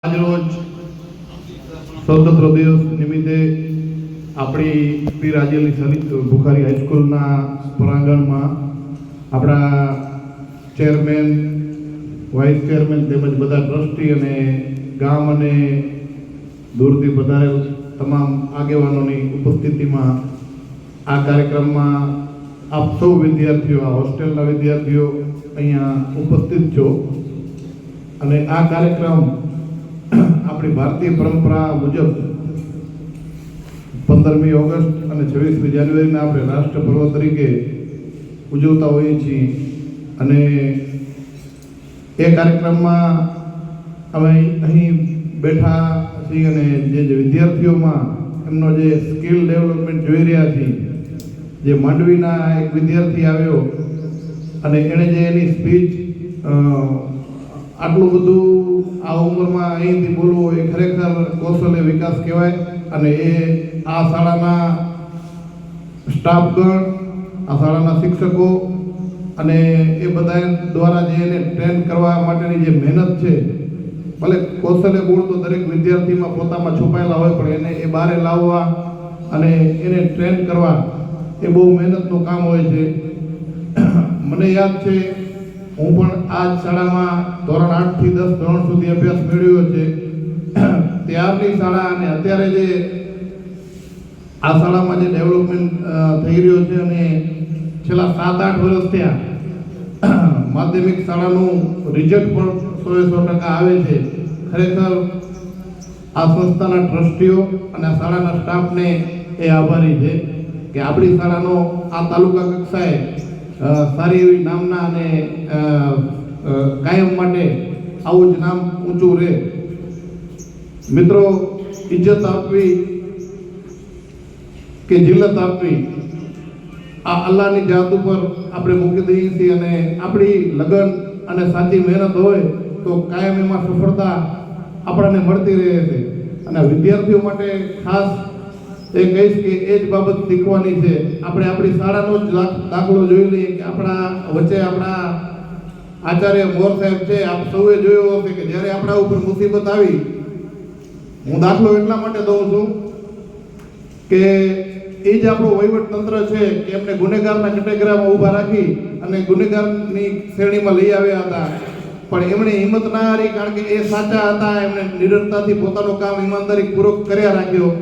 આજરોજ સ્વતંત્ર દિવસ નિમિત્તે આપણી પી રાજેલી સલિત બુખારી હાઈસ્કૂલના પ્રાંગણમાં આપણા ચેરમેન, વાઇસ ચેરમેન તેમજ બધા ટ્રસ્ટી અને ગામ અને દૂરથી પધારેલ તમામ આગેવાનોની ઉપસ્થિતિમાં આ કાર્યક્રમમાં આપ સૌ વિદ્યાર્થીઓ, આ હોસ્ટેલના વિદ્યાર્થીઓ અહીંયા ઉપસ્થિત છો અને આ કાર્યક્રમ આપણી ભારતીય પરંપરા મુજબ 15મી ઓગસ્ટ અને 26મી જાન્યુઆરીના આપણે રાષ્ટ્ર પર્વ તરીકે ઉજવતા હોઈએ છીએ અને એ કાર્યક્રમમાં અમે અહીં બેઠા છીએ અને જે વિદ્યાર્થીઓમાં એમનો જે સ્કિલ ડેવલપમેન્ટ જોઈ રહ્યા છીએ, જે માંડવીના એક વિદ્યાર્થી આવ્યો અને એણે જે એની સ્પીચ આટલું બધું આ ઉંમરમાં અહીંથી બોલવું એ ખરેખર કૌશલ્ય વિકાસ કહેવાય અને એ આ શાળાના સ્ટાફગણ, આ શાળાના શિક્ષકો અને એ બધા દ્વારા જે એને ટ્રેન કરવા માટેની જે મહેનત છે, ભલે કૌશલ્ય ગુણ તો દરેક વિદ્યાર્થીમાં પોતામાં છુપાયેલા હોય પણ એને એ બહાર લાવવા અને એને ટ્રેન કરવા એ બહુ મહેનતનું કામ હોય છે. મને યાદ છે, હું પણ આ શાળામાં ધોરણ 8 થી 10 ધોરણ સુધી અભ્યાસ મેળવ્યો છે. ત્યારની શાળા અને અત્યારે જે આ શાળામાં જે ડેવલપમેન્ટ થઈ રહ્યો છે અને છેલ્લા 7-8 વર્ષ થયા માધ્યમિક શાળાનું રિઝલ્ટ પણ 100% આવે છે. ખરેખર આ સંસ્થાના ટ્રસ્ટીઓ અને આ શાળાના સ્ટાફને એ આભારી છે કે આપણી શાળાનો આ તાલુકા કક્ષાએ સારી એવી નામના અને કાયમ માટે આવું જ નામ ઊંચું રહે. મિત્રો, ઇજ્જત આપવી કે જિલ્લત આપવી આ અલ્લાહની જાત ઉપર આપણે મૂકી દઈએ છીએ અને આપણી લગન અને સાચી મહેનત હોય તો કાયમ એમાં સફળતા આપણને મળતી રહે છે. અને વિદ્યાર્થીઓ માટે ખાસ એ કહીશ કે એ જ બાબત શીખવાની છે. આપણે આપણી શાળાનો જ દાખલો જોઈ લઈએ કે આપણા વચ્ચે આપણા આચાર્ય મોર સાહેબ છે. આપ સૌએ જોયો હશે કે જ્યારે આપણા ઉપર મુસીબત આવી, હું દાખલો એટલા માટે દઉં છું કે એ જ આપણું વહીવટ તંત્ર છે કે એમને ગુનેગારના કેટેગરીમાં ઊભા રાખી અને ગુનેગારની શ્રેણીમાં લઈ આવ્યા હતા, પણ એમણે હિંમત ના હારી, કારણ કે એ સાચા હતા. એમણે નિડરતાથી પોતાનું કામ ઈમાનદારી પૂર્વક કર્યા રાખ્યો.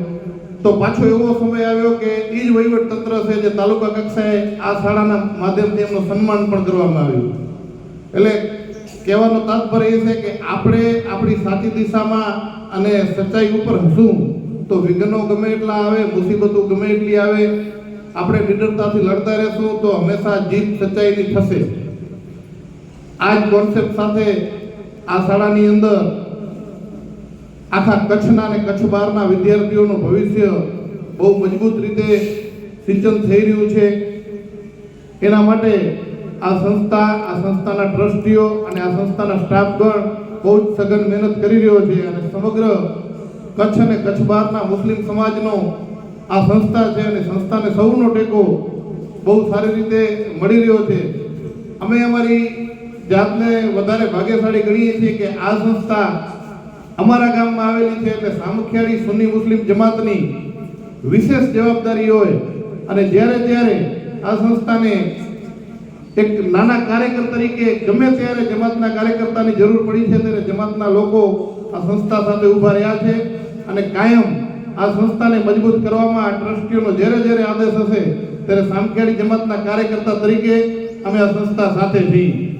તો પાછો એવો સમય આવ્યો કે એ જ વહીવટ તંત્ર છે જે તાલુકા કક્ષાએ આ શાળાના માધ્યમથી એમનું સન્માન પણ કરવામાં આવ્યું. એટલે કહેવાનો તાત્પર્ય એ છે કે આપણે આપણી સાચી દિશામાં અને સચ્ચાઈ ઉપર હશું તો વિઘ્નો ગમે એટલા આવે, મુસીબતો ગમે એટલી આવે, આપણે નિડરતાથી લડતા રહેશું તો હંમેશા જીત સચ્ચાઈની થશે. આ જ કોન્સેપ્ટ સાથે આ શાળાની અંદર આખા કચ્છના અને કચ્છ બહારના વિદ્યાર્થીઓનું ભવિષ્ય બહુ મજબૂત રીતે સિંચન થઈ રહ્યું છે. એના માટે આ સંસ્થાના ટ્રસ્ટીઓ અને આ સંસ્થાના સ્ટાફગણ બહુ જ સઘન મહેનત કરી રહ્યો છે અને સમગ્ર કચ્છ અને કચ્છ બહારના મુસ્લિમ સમાજનો આ સંસ્થા છે અને સંસ્થાને સૌનો ટેકો બહુ સારી રીતે મળી રહ્યો છે. અમે અમારી જાતને વધારે ભાગ્યશાળી ગણીએ છીએ કે આ સંસ્થા અમારા ગામમાં આવેલી છે એટલે સામખિયાળી સુન્ની મુસ્લિમ જમાતની વિશેષ જવાબદારી હોય અને જ્યારે આ સંસ્થાને એક નાના કાર્યકર તરીકે ગમે ત્યારે જમાતના કાર્યકર્તાની જરૂર પડી છે ત્યારે જમાતના લોકો આ સંસ્થા સાથે ઊભા રહ્યા છે અને કાયમ આ સંસ્થાને મજબૂત કરવામાં આ ટ્રસ્ટીઓનો જ્યારે આદેશ હશે ત્યારે સામખિયાળી જમાતના કાર્યકર્તા તરીકે અમે આ સંસ્થા સાથે છીએ.